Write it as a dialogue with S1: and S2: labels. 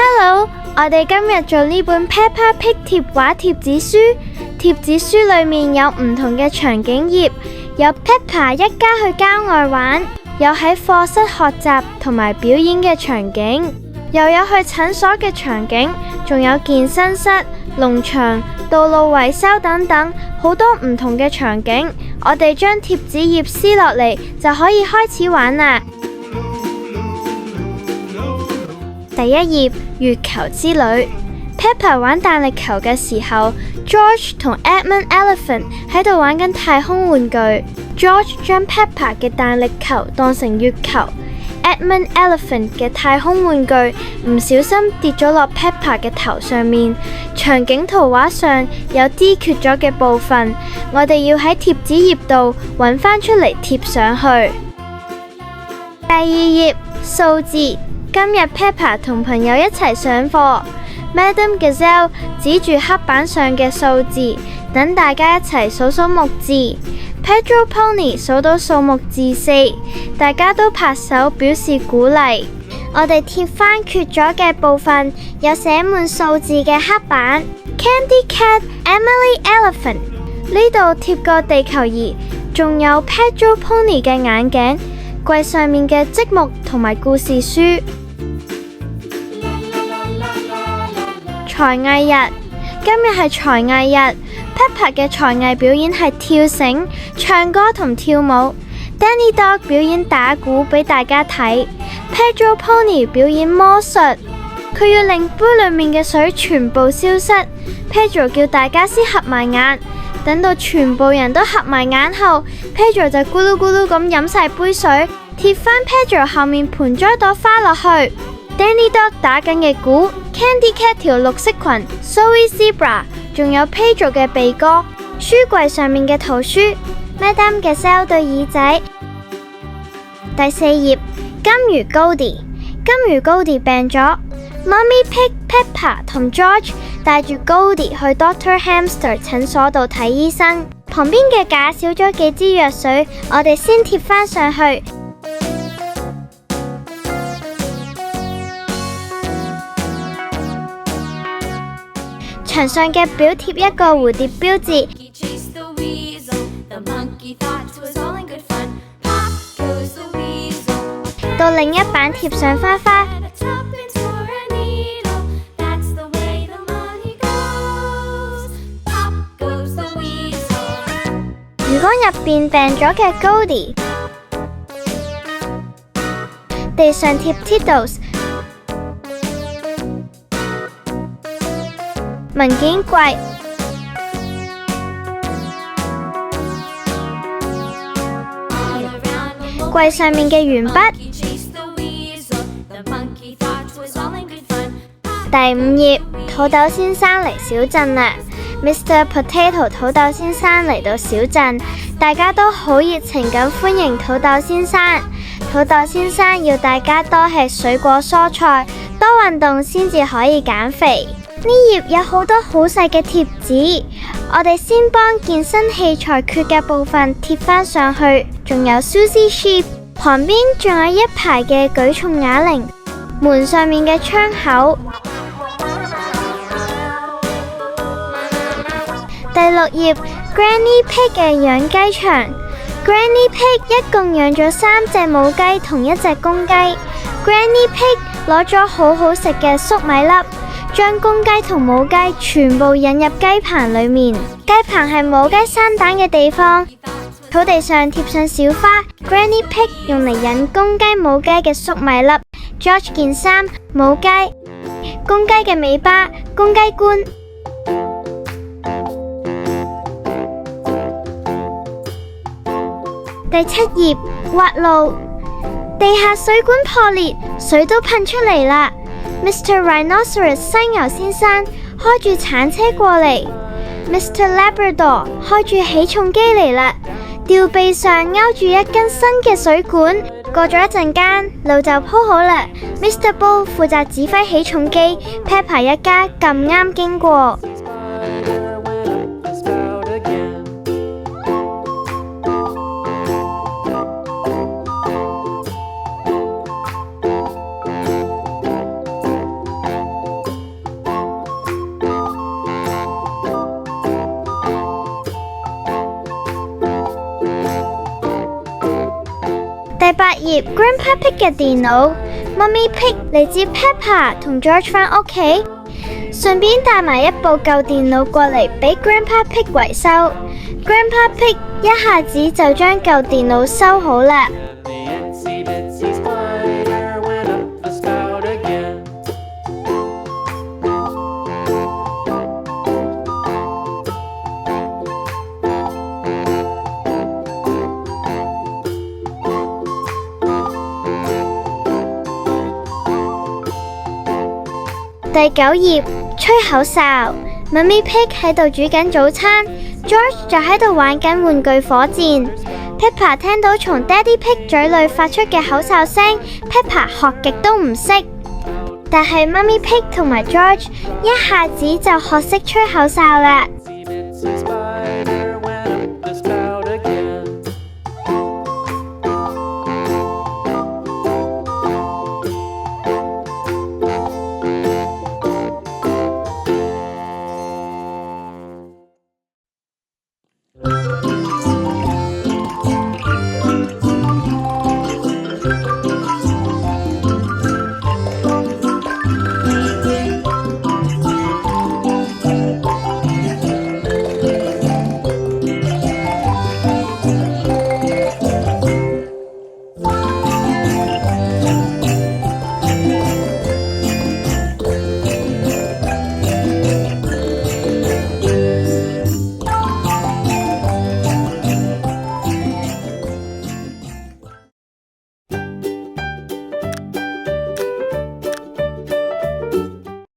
S1: Hello，我哋今日做呢本 Peppa Pig 貼畫貼紙書。貼紙書裏面有唔同嘅場景頁，有 Peppa 一家去郊外玩，有喺課室學習同埋表演嘅場景，又有去診所嘅場景，仲有健身室、農場、道路維修等等，好多唔同嘅場景。我哋將貼紙頁撕落嚟就可以開始玩啦。第一頁，月球之旅。Peppa 玩彈力球嘅時候， George 同 Edmund Elephant 喺度玩緊太空玩具。George 將 Peppa 嘅彈力球當成月球， Edmund Elephant 嘅太空玩具唔小心跌咗落 Peppa 嘅頭上面。場景圖畫上有 D 缺咗嘅部分，我哋要喺貼紙頁度揾返出嚟貼上去。第二頁，數字。今日 Peppa 同朋友一齊上課，Madam Gazelle 指住黑板上嘅數字，等大家一齊數數目字。Pedro Pony 數到數目字4，大家都拍手表示鼓勵。我哋貼返缺咗嘅部分，有寫滿數字嘅黑板。Candy Cat Emily Elephant 呢度貼個地球儀，仲有 Pedro Pony 嘅眼鏡，櫃上面嘅積木同埋故事書。才藝日，今日係才藝日。Peppa 嘅才藝表演係跳繩、唱歌同跳舞。Danny Dog 表演打鼓俾大家睇。Pedro Pony 表演魔術，佢要令杯裏面嘅水全部消失。Pedro 叫大家先合埋眼，等到全部人都合埋眼後， Pedro 就咕嚕咕嚕咁飲晒杯水，貼返 Pedro 後面盤咗一朵花落去。Danny Dog 打緊嘅鼓， Candy Cat 條綠色裙， Zoe Zebra， 仲有 Pedro 嘅鼻哥，書櫃上面嘅圖書， Madam Gazelle 對耳仔。第四頁，金魚 Goldie。金魚 Goldie 病咗， Mommy Pig、Peppa 同 George 帶住 Goldie 去 Dr. Hamster 診所度睇醫生。旁邊嘅架少咗幾支藥水，我哋先貼返上去。牆上嘅表貼一個蝴蝶標誌，到另一版貼上花花。魚缸入邊病咗嘅 Goldie， 地上貼 Tiddles。文件櫃，櫃上面嘅鉛筆。第五頁，土豆先生嚟小鎮啦。Mr. Potato 土豆先生嚟到小鎮，大家都好熱情咁歡迎土豆先生。土豆先生要大家多吃水果蔬菜，多運動先至可以減肥。呢頁有好多好細嘅貼紙，我哋先幫健身器材缺嘅部分貼返上去，仲有 Susie Sheep， 旁邊仲有一排嘅舉重啞鈴，門上面嘅窗口。第六頁 Granny Pig 嘅養雞場。 Granny Pig 一共養咗3隻母雞同1隻公雞。 Granny Pig 攞咗好好食嘅粟米粒，將公雞同母雞全部引入雞棚裏面。雞棚係母雞生蛋嘅地方。土地上貼上小花， Granny Pig 用嚟引公雞母雞嘅粟米粒。 George 件衫，母雞，公雞嘅尾巴，公雞冠。第七頁，挖路。地下水管破裂，水都噴出嚟啦。Mr. Rhinoceros 犀牛先生開住鏟車過嚟。Mr. Labrador 開住起重機嚟啦。吊臂上勾住一根新嘅水管。過咗一陣間，路就鋪好啦。Mr. Bull 負責指揮起重機， Peppa 一家咁啱經過。頁 Grandpa Pig 嘅電腦，媽咪 Pig 嚟接 Peppa 同 George 返屋企，順便帶埋一部舊電腦過嚟俾 Grandpa Pig 維修。Grandpa Pig 一下子就將舊電腦修好啦。第9頁吹口哨，媽咪 Pig 喺度煮緊早餐， George 就喺度玩緊玩具火箭。Peppa 聽到從 Daddy Pig 嘴裏發出嘅口哨聲， Peppa 學極都唔識，但係媽咪 Pig 同埋 George 一下子就學識吹口哨啦。